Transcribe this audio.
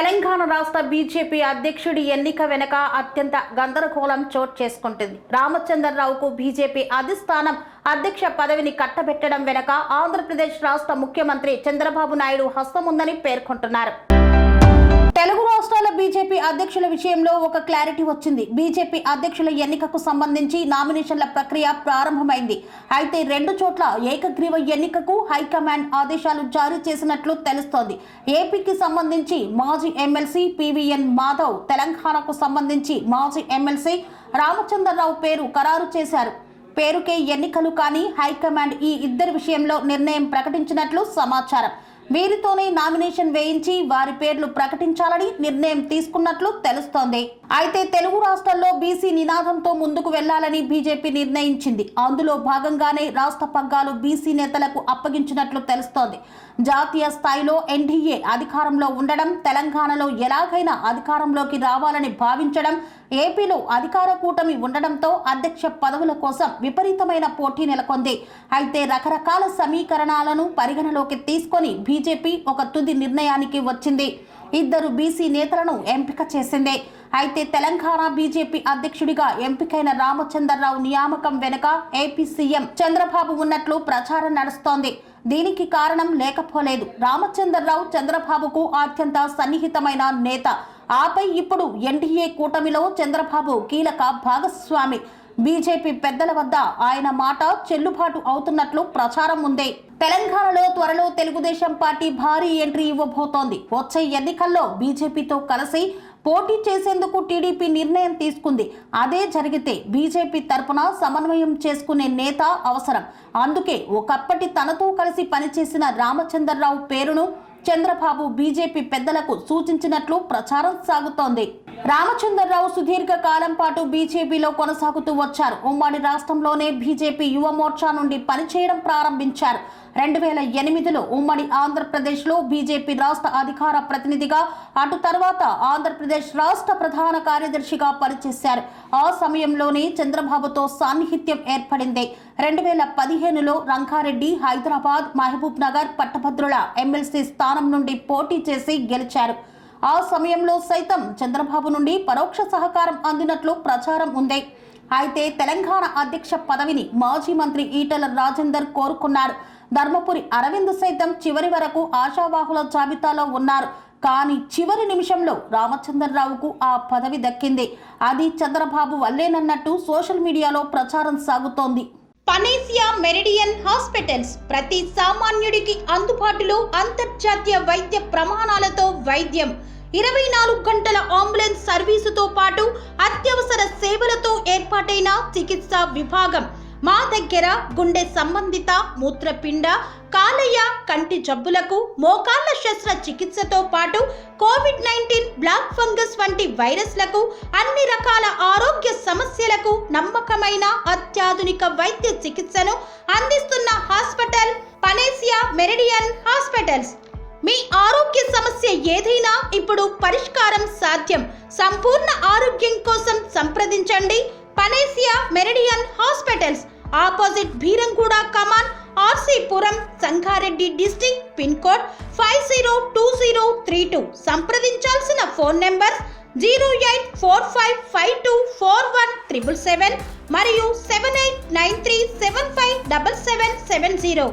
తెలంగాణ రాష్ట్ర బీజేపీ అధ్యక్షుడి ఎన్నిక వెనుక అత్యంత గందరగోళం చోటు చేసుకుంటుంది. రామచంద్రరావుకు బీజేపీ అధిష్టానం అధ్యక్ష పదవిని కట్టబెట్టడం వెనుక ఆంధ్రప్రదేశ్ రాష్ట్ర ముఖ్యమంత్రి చంద్రబాబు నాయుడు హస్తం ఉందని పేర్కొంటున్నారు. తెలుగు రాష్ట్రాల బీజేపీ అధ్యక్షుల విషయంలో ఒక క్లారిటీ వచ్చింది. బీజేపీ అధ్యక్షుల ఎన్నికకు సంబంధించి నామినేషన్ల ప్రక్రియ ప్రారంభమైంది. అయితే రెండు చోట్ల ఏకగ్రీవ ఎన్నికకు హైకమాండ్ ఆదేశాలు జారీ చేసినట్లు తెలుస్తోంది. ఏపీకి సంబంధించి మాజీ ఎమ్మెల్సీ పివిఎన్ మాధవ్, తెలంగాణకు సంబంధించి మాజీ ఎమ్మెల్సీ రామచంద్రరావు పేరు ఖరారు చేశారు. పేరుకే ఎన్నికలు కానీ హైకమాండ్ ఈ ఇద్దరి విషయంలో నిర్ణయం ప్రకటించినట్లు సమాచారం. వీరితోనే నామినేషన్ వేయించి వారి పేర్లు ప్రకటించాలని నిర్ణయం తీసుకున్నట్లు తెలుస్తోంది. అయితే తెలుగు రాష్ట్రాల్లో బీసీ నినాదంతో ముందుకు వెళ్లాలని బీజేపీ నిర్ణయించింది. అందులో భాగంగానే రాష్ట్ర పగ్గాలు బీసీ నేతలకు అప్పగించినట్లు తెలుస్తోంది. జాతీయ స్థాయిలో ఎన్డీఏ అధికారంలో ఉండడం, తెలంగాణలో ఎలాగైనా అధికారంలోకి రావాలని భావించడం, ఏపీలో అధికార కూటమి ఉండడంతో అధ్యక్ష పదవుల కోసం విపరీతమైన పోటీ నెలకొంది. అయితే రకరకాల సమీకరణాలను పరిగణలోకి తీసుకొని బీజేపీ ఒక తుది నిర్ణయానికి వచ్చింది. ఇద్దరు బీసీ నేతలను ఎంపిక చేసింది. అయితే తెలంగాణ బీజేపీ అధ్యక్షుడిగా ఎంపికైన రామచంద్రరావు నియామకం వెనుక ఏపీ సీఎం చంద్రబాబు ఉన్నట్లు ప్రచారం నడుస్తోంది. దీనికి కారణం లేకపోలేదు. రామచంద్రరావు చంద్రబాబుకు అత్యంత సన్నిహితమైన నేత. ఆపై ఇప్పుడు ఎన్డీఏ కూటమిలో చంద్రబాబు కీలక భాగస్వామి. బీజేపీ పెద్దల వద్ద ఆయన మాట చెల్లుబాటు అవుతున్నట్లు ప్రచారం ఉంది. తెలంగాణలో త్వరలో తెలుగుదేశం పార్టీ భారీ ఎంట్రీ ఇవ్వబోతోంది. వచ్చే ఎన్నికల్లో బీజేపీతో కలిసి పోటీ చేసేందుకు టీడీపీ నిర్ణయం తీసుకుంది. అదే జరిగితే బీజేపీ తరపున సమన్వయం చేసుకునే నేత అవసరం. అందుకే ఒకప్పటి తనతో కలిసి పనిచేసిన రామచంద్రరావు పేరును చంద్రబాబు బీజేపీ పెద్దలకు సూచించినట్లు ప్రచారం సాగుతోంది. రామచంద్రరావు సుదీర్ఘ కాలం పాటు బీజేపీలో కొనసాగుతూ వచ్చారు. ఉమ్మడి రాష్ట్రంలోనే బీజేపీ యువ మోర్చా నుండి పనిచేయడం ప్రారంభించారు. 2008లో ఉమ్మడి ఆంధ్రప్రదేశ్లో బీజేపీ రాష్ట్ర అధికార ప్రతినిధిగా, అటు తర్వాత ఆంధ్రప్రదేశ్ రాష్ట్ర ప్రధాన కార్యదర్శిగా పనిచేశారు. ఆ సమయంలోనే చంద్రబాబుతో సాన్నిహిత్యం ఏర్పడింది. 2015లో రంగారెడ్డి, హైదరాబాద్, మహబూబ్ నగర్ పట్టభద్రుల ఎమ్మెల్సీ స్థానం నుండి పోటీ చేసి గెలిచారు. ఆ సమయంలో సైతం చంద్రబాబు నుండి పరోక్ష సహకారం అందినట్లు ప్రచారం ఉంది. అయితే తెలంగాణ అధ్యక్ష పదవిని మాజీ మంత్రి ఈటెల రాజేందర్ కోరుకున్నారు. ధర్మపురి అరవింద్ సైతం చివరి వరకు ఆశావాహుల జాబితాలో ఉన్నారు. కానీ చివరి నిమిషంలో రామచంద్రరావుకు ఆ పదవి దక్కింది. అది చంద్రబాబు వల్లేనన్నట్టు సోషల్ మీడియాలో ప్రచారం సాగుతోంది. పనేసియా మెరిడియన్ హాస్పిటల్స్ ప్రతి సామాన్యుడికి అందుబాటులో అంతర్జాతీయ వైద్య ప్రమాణాలతో వైద్యం, 24 గంటల అంబులెన్స్ సర్వీసుతో పాటు అత్యవసర సేవలతో ఏర్పాటైన చికిత్సా విభాగం. మా దగ్గర గుండె సంబంధిత, మూత్రపిండ, కాలేయ, కంటి జబ్బులకు, మోకాళ్ల శస్త్ర చికిత్సతో పాటు కోవిడ్-19, బ్లాక్ ఫంగస్ వంటి వైరస్లకు, అన్ని రకాల ఆరోగ్య సమస్యలకు నమ్మకమైన అత్యాధునిక వైద్య చికిత్సను అందిస్తున్న హాస్పిటల్ పనేసియా మెరిడియన్ హాస్పిటల్స్. మీ ఆరోగ్య సమస్య ఏదైనా ఇప్పుడు పరిష్కారం సాధ్యం. సంపూర్ణ ఆరోగ్యం కోసం సంప్రదించండి Panacea Meridian hospitals. Opposite Beeramguda Kaman, RC Puram, Sangareddy district. Pin code 502032. సంప్రదించాల్సిన ఫోన్ నెంబర్ 0845524177 మరియు 7893757770.